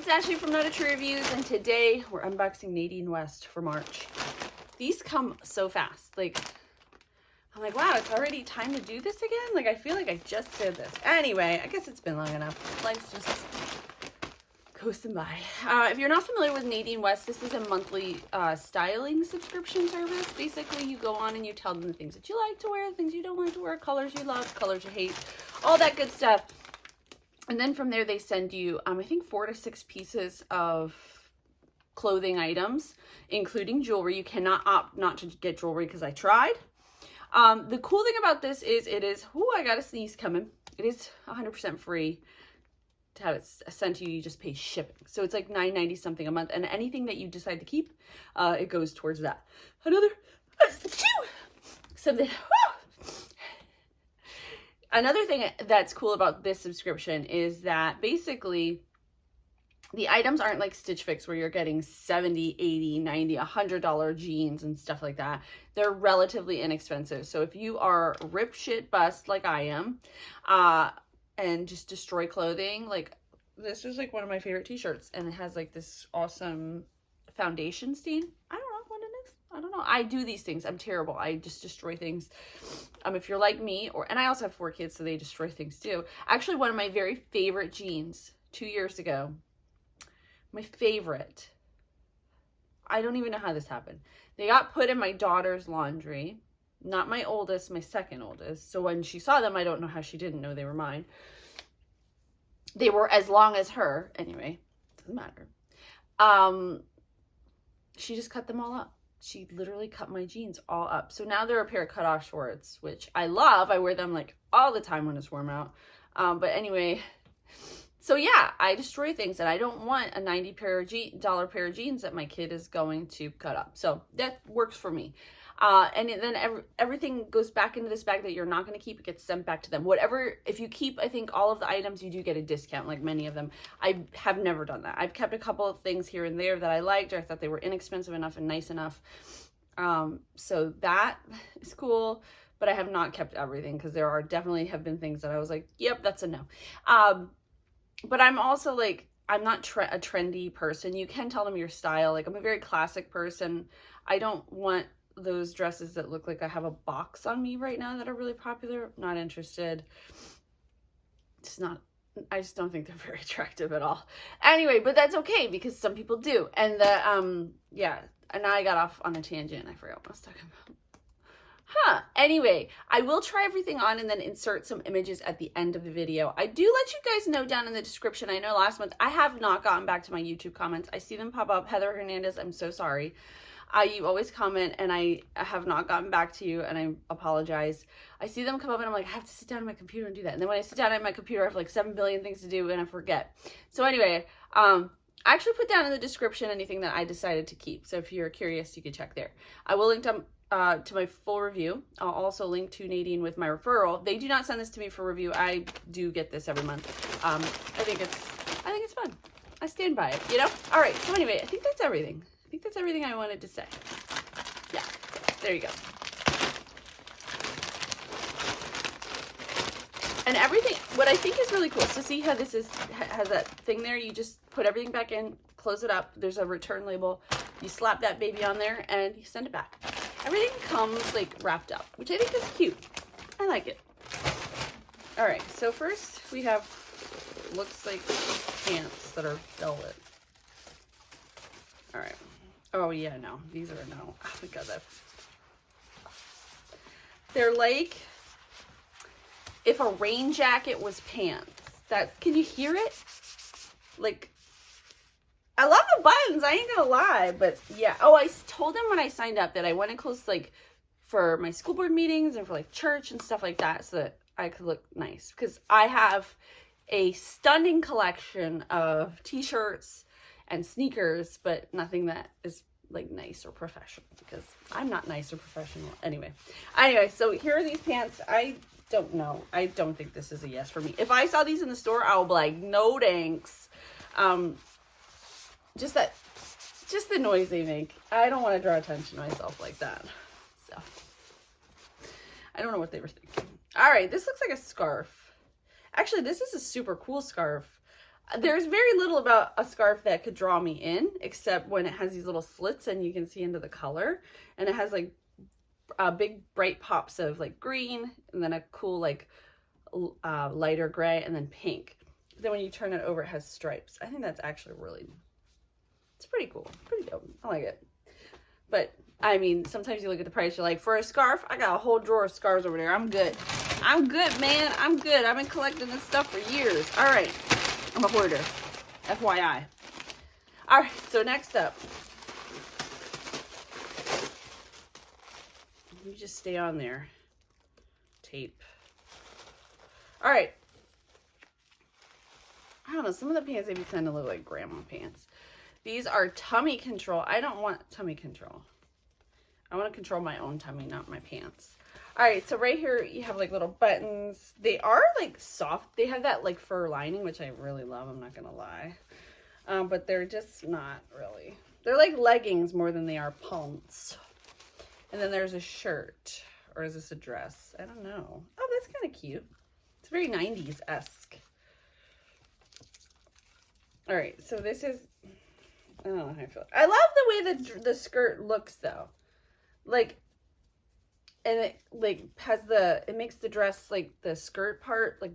it's Ashley from Not a True Reviews, and today we're unboxing Nadine West for March. These come so fast. Like, I'm like, wow, it's already time to do this again? Like, I feel like I just did this. Anyway, I guess it's been long enough. Life's just coasting by. If you're not familiar with Nadine West, this is a monthly styling subscription service. Basically, you go on and you tell them the things that you like to wear, the things you don't like to wear, colors you love, colors you hate, all that good stuff. And then from there, they send you, I think 4 to 6 pieces of clothing items, including jewelry. You cannot opt not to get jewelry because I tried. The cool thing about this is it is, I got a sneeze coming. It is 100% free to have it sent to you. You just pay shipping. So it's like $9.90 something a month. And anything that you decide to keep, it goes towards that. Another thing that's cool about this subscription is that basically the items aren't like Stitch Fix where you're getting $70, $80, $90, $100 jeans and stuff like that. They're relatively inexpensive. So if you are rip shit bust like I am, and just destroy clothing, like this is like one of my favorite t-shirts, and it has like this awesome foundation stain. I don't know what it is. I don't know. I do these things. I'm terrible. I just destroy things. If you're like me, and I also have 4 kids, so they destroy things too. Actually, one of my very favorite jeans 2 years ago, my favorite, I don't even know how this happened. They got put in my daughter's laundry, not my oldest, my second oldest. So when she saw them, I don't know how she didn't know they were mine. They were as long as her. Anyway, doesn't matter. She just cut them all up. She literally cut my jeans all up. So now they're a pair of cutoff shorts, which I love. I wear them like all the time when it's warm out. But anyway, so yeah, I destroy things, and I don't want a $90 pair of jeans that my kid is going to cut up. So that works for me. And then everything goes back into this bag that you're not going to keep. It gets sent back to them. Whatever, if you keep, I think, all of the items, you do get a discount, like many of them. I have never done that. I've kept a couple of things here and there that I liked, or I thought they were inexpensive enough and nice enough. So that is cool, but I have not kept everything because there are definitely have been things that I was like, yep, that's a no. But I'm also like, I'm not a trendy person. You can tell them your style. Like, I'm a very classic person. I don't want those dresses that look like I have a box on me right now that are really popular. Not interested. It's not, I just don't think they're very attractive at all. Anyway, but that's okay because some people do. And yeah, and now I got off on a tangent. I forgot what I was talking about. Anyway, I will try everything on and then insert some images at the end of the video. I do let you guys know down in the description. I know last month I have not gotten back to my YouTube comments. I see them pop up. Heather Hernandez, I'm so sorry. You always comment, and I have not gotten back to you, and I apologize. I see them come up, and I'm like, I have to sit down at my computer and do that. And then when I sit down at my computer, I have like 7 billion things to do, and I forget. So anyway, I actually put down in the description anything that I decided to keep. So if you're curious, you can check there. I will link to my full review. I'll also link to Nadine with my referral. They do not send this to me for review. I do get this every month. I think it's fun. I stand by it, you know? All right. So anyway, I think that's everything. I think that's everything I wanted to say. Yeah, there you go. And everything, what I think is really cool, so see how this has that thing there? You just put everything back in, close it up. There's a return label. You slap that baby on there and you send it back. Everything comes like wrapped up, which I think is cute. I like it. All right, so first we have, looks like pants that are velvet. All right. Oh yeah, no, these are no. Oh my god, they're like if a rain jacket was pants. Can you hear it? Like, I love the buttons, I ain't gonna lie, but yeah. Oh, I told them when I signed up that I wanted clothes like for my school board meetings and for like church and stuff like that, so that I could look nice, because I have a stunning collection of t-shirts and sneakers, but nothing that is like nice or professional, because I'm not nice or professional. Anyway, so here are these pants. I don't know. I don't think this is a yes for me. If I saw these in the store, I would be like, no thanks. Just the noise they make. I don't want to draw attention to myself like that. So I don't know what they were thinking. All right, this looks like a scarf. Actually, this is a super cool scarf. There's very little about a scarf that could draw me in, except when it has these little slits and you can see into the color. And it has like big bright pops of like green, and then a cool like lighter gray, and then pink. Then when you turn it over, it has stripes. I think that's actually really, it's pretty cool. Pretty dope. I like it. But I mean, sometimes you look at the price, you're like, for a scarf, I got a whole drawer of scarves over there. I'm good. I'm good, man. I'm good. I've been collecting this stuff for years. All right. I'm a hoarder. FYI. All right. So next up. You just stay on there. Tape. All right. I don't know. Some of the pants they be sending look like grandma pants. These are tummy control. I don't want tummy control. I want to control my own tummy, not my pants. All right, so right here you have like little buttons. They are like soft. They have that like fur lining, which I really love. I'm not going to lie. But they're just not really. They're like leggings more than they are pants. And then there's a shirt. Or is this a dress? I don't know. Oh, that's kind of cute. It's very 90s-esque. All right, so this is, I don't know how I feel. I love the way the skirt looks though. Like, and it like has it makes the dress, like the skirt part, like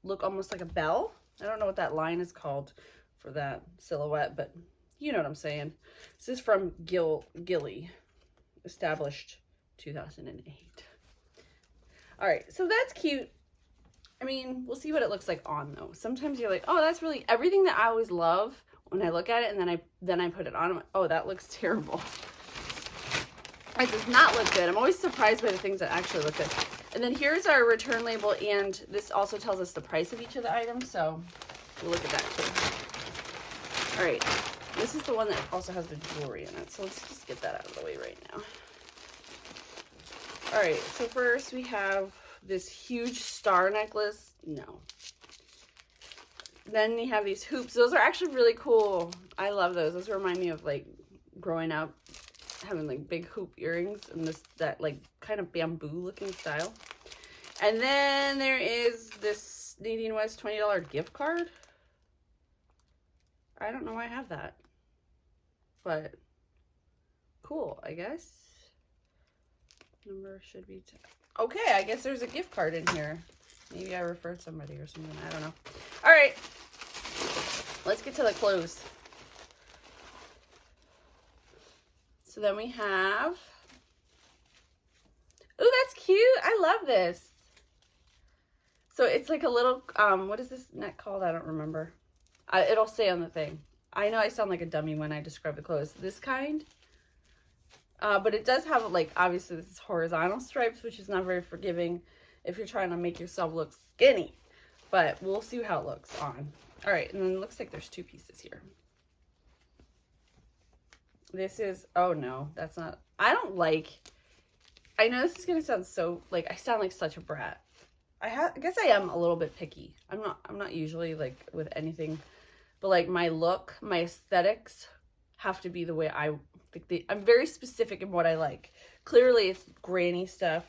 look almost like a bell. I don't know what that line is called for that silhouette, but you know what I'm saying. This is from Gilly, established 2008. All right, so that's cute. I mean, we'll see what it looks like on though. Sometimes you're like, oh, that's really everything that I always love when I look at it, and then I put it on. Oh, that looks terrible. It does not look good. I'm always surprised by the things that actually look good. And then here's our return label, and this also tells us the price of each of the items, so we'll look at that too. All right, this is the one that also has the jewelry in it, so let's just get that out of the way right now. All right, so first we have this huge star necklace. No. Then you have these hoops. Those are actually really cool. I love those. Those remind me of like growing up, having like big hoop earrings and that like kind of bamboo looking style. And then there is this Nadine West $20 gift card. I don't know why I have that, but cool, I guess. Number should be 10. Okay, I guess there's a gift card in here. Maybe I referred somebody or something. I don't know. All right, let's get to the clothes. So then we have, ooh, that's cute. I love this. So it's like a little, what is this neck called? I don't remember. It'll say on the thing. I know I sound like a dummy when I describe the clothes. This kind. But it does have, like, obviously this is horizontal stripes, which is not very forgiving if you're trying to make yourself look skinny. But we'll see how it looks on. All right, and then it looks like there's two pieces here. This is, oh no, that's not, I don't like, I know this is going to sound so, like, I sound like such a brat. I guess I am a little bit picky. I'm not usually, like, with anything, but, like, my look, my aesthetics have to be the way I think I'm very specific in what I like. Clearly, it's granny stuff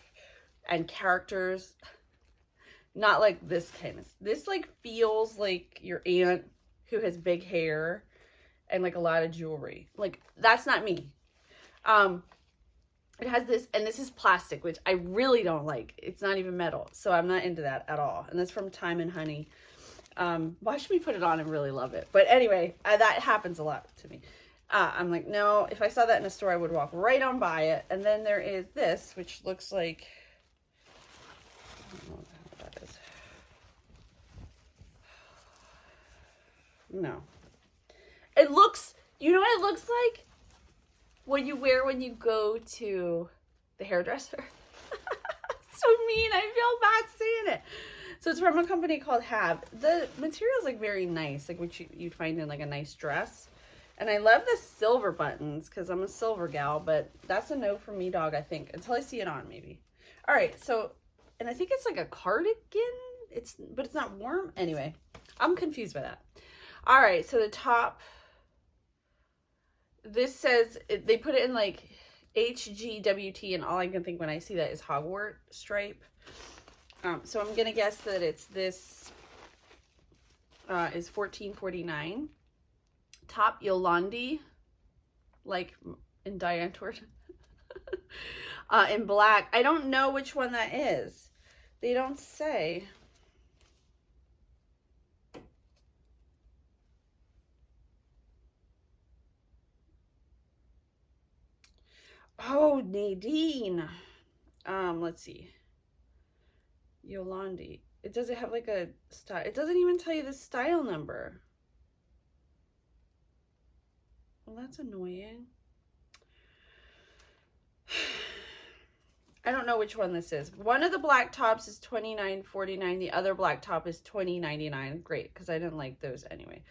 and characters, not like this kind of, this, like, feels like your aunt who has big hair and like a lot of jewelry. Like, that's not me. It has this, and this is plastic, which I really don't like. It's not even metal, so I'm not into that at all. And that's from Time and Honey. Watch me put it on and really love it. But anyway, that happens a lot to me. I'm like, no, if I saw that in a store, I would walk right on by it. And then there is this, which looks like, I don't know what that is. No. It looks, you know what it looks like? What you wear when you go to the hairdresser. So mean, I feel bad saying it. So it's from a company called Have. The material's like very nice, like which you'd find in like a nice dress. And I love the silver buttons because I'm a silver gal, but that's a no for me, dog, I think, until I see it on maybe. All right, so, and I think it's like a cardigan. But it's not warm. Anyway, I'm confused by that. All right, so the top, this says, they put it in like HGWT, and all I can think when I see that is Hogwarts stripe. So I'm going to guess that it's this is $14.49. Top Yolandi, like in Diane Tort, in black. I don't know which one that is. They don't say. Oh, Nadine. Let's see. Yolandi. It doesn't have like a style. It doesn't even tell you the style number. Well, that's annoying. I don't know which one this is. One of the black tops is $29.49. The other black top is $20.99. Great, because I didn't like those anyway.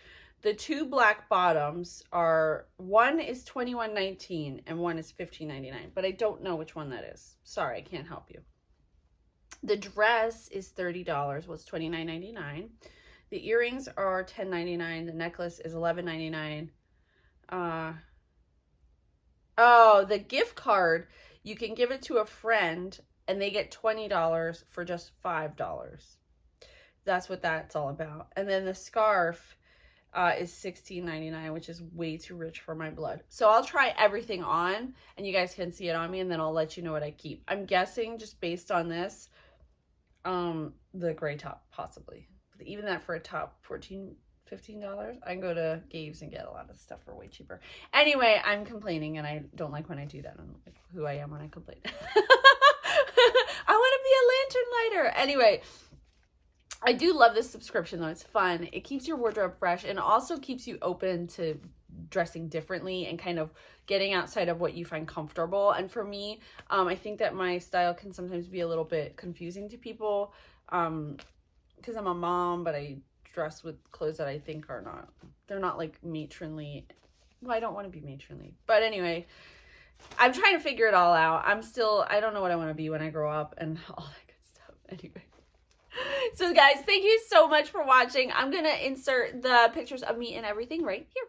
The two black bottoms are, one is $21.19 and one is $15.99. But I don't know which one that is. Sorry, I can't help you. The dress is $30. Well, it's $29.99. The earrings are $10.99. The necklace is $11.99. Oh, the gift card, you can give it to a friend and they get $20 for just $5. That's what that's all about. And then the scarf is $16.99, which is way too rich for my blood. So I'll try everything on and you guys can see it on me, and then I'll let you know what I keep. I'm guessing just based on this, the gray top possibly. But even that for a top, $15. I can go to Gabe's and get a lot of stuff for way cheaper. Anyway, I'm complaining and I don't like when I do that. I'm like who I am when I complain. I want to be a lantern lighter. Anyway, I do love this subscription though. It's fun. It keeps your wardrobe fresh and also keeps you open to dressing differently and kind of getting outside of what you find comfortable. And for me, I think that my style can sometimes be a little bit confusing to people because I'm a mom, but I dress with clothes that I think are not, they're not like matronly. Well, I don't want to be matronly, but anyway, I'm trying to figure it all out. I don't know what I want to be when I grow up and all that good stuff. Anyway, so guys, thank you so much for watching. I'm gonna insert the pictures of me and everything right here.